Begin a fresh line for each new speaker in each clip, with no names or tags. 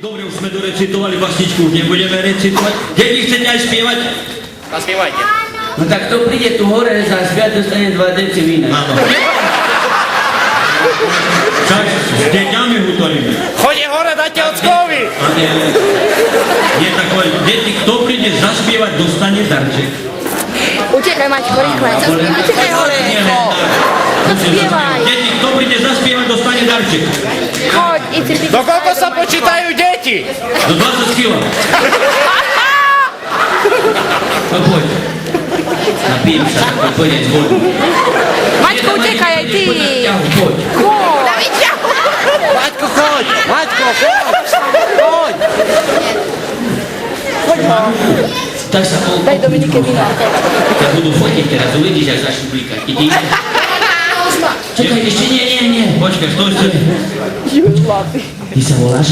Dobre, už sme dorecitovali basničku, už nebudeme recitovať. Deti, chcete aj spievať?
Zaspievajte.
No tak to príde tu hore, zaspiať dostane 2 deci vína.
Áno. Však s deťami hutoríme.
Chodte hore, dajte ockovi.
A nie takové, deti, kto príde zaspievať, dostane darček.
Utekaj, Maťko, rýchle. Utekaj hore. Zaspievaj.
Deti, kto príde zaspievať, dostane darček.
Choď, idь si
Do koľko sa počítajú deti?
Do 20 kg. No poď. Napijem sa, poď z vodu.
Maťko, utekaj aj ty.
Poď.
David, ťahu.
Maťko, choď. Maťko, choď. Choď.
Choď ho.
Tak sa
Daj Dominike vína.
ťa budú fotiť teraz, uvidíš, ak začnú blikať. Idí. Čakaj, ešte nie. Počkaj, stoj. Ty sa voláš?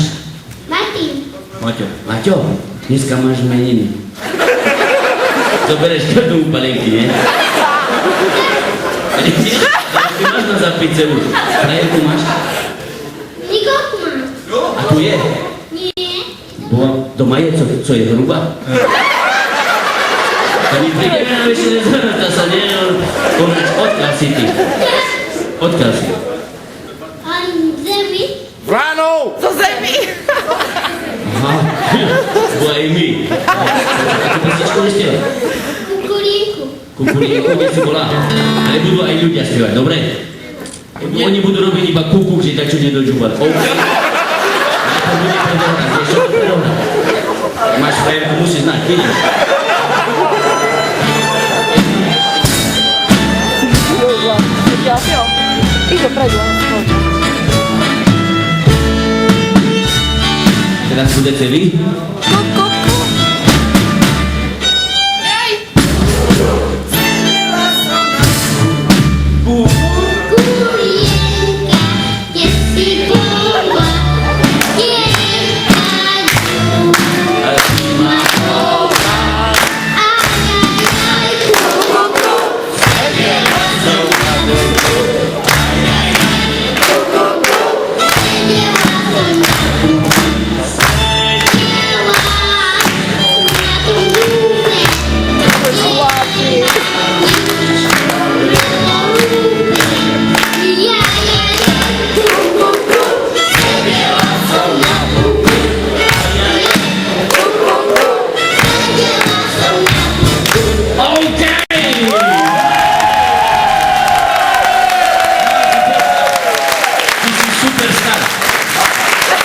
Martin.
Maťo.
Maťo, dneska máš meniny. Zoberieš každú úpalenky, nie? Ty máš na zapice už. A jakú máš?
Nikoho mám.
A tu je?
Nie.
Bo doma je, co je hruba? To mi prídeme na večeré zhrnúť, sa nie konať. Odkiaľ si ty? Odkiaľ si?
On zemi.
Vranov.
Zo zemi.
Aha, bo aj my. Akú pesničku nestieva?
Kukuríku.
Kukuríku si volá. Ale budú aj ľudia spievať, dobre? Oni budú robiť iba kukuk, že tak čo nedožúvať. OK? To bude predohrať, vieš čo to predohrať? Máš frajerku, musíš znať, vidíš?
Idź dopredu.
Teraz budete vy?
Kurienka, jest si bomba.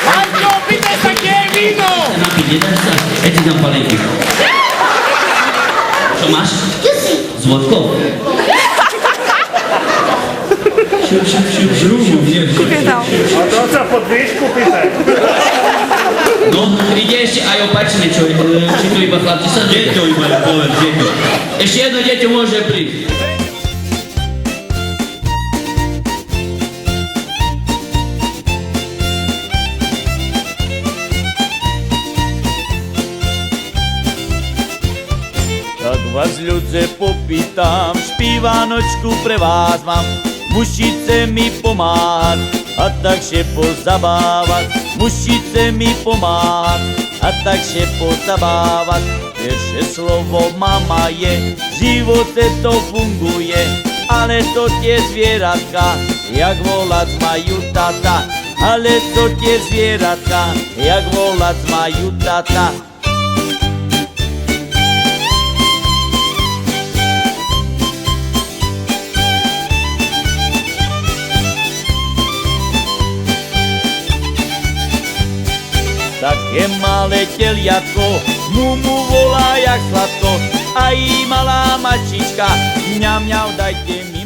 Maťko, pýtaj sa, kde je víno.
Nedáš sa? Ja ti dám palenky. Čo máš? S vodkou? Šup,
Kupię tam.
A to sa pod výšku pýtaj.
No, ide ešte aj opačne, či to iba chlapci sa
Deťo im majú povedať, deťo.
Ešte jedno dieťa môže prísť.
Tak vás ľudze popýtam, špívanočku pre vás mám. Musíte mi pomáhať a takže pozabávať. Musíte mi pomáhať a takže pozabávať. Pierwsze slovo mama je, v živote to funguje. Ale to tie zvieratka, jak volať majú tata. Ale to tie zvieratka, jak volať majú tata. Také malé teliatko, mumu volá jak sladko, a i malá mačička, mňam, mňam, dajte mi.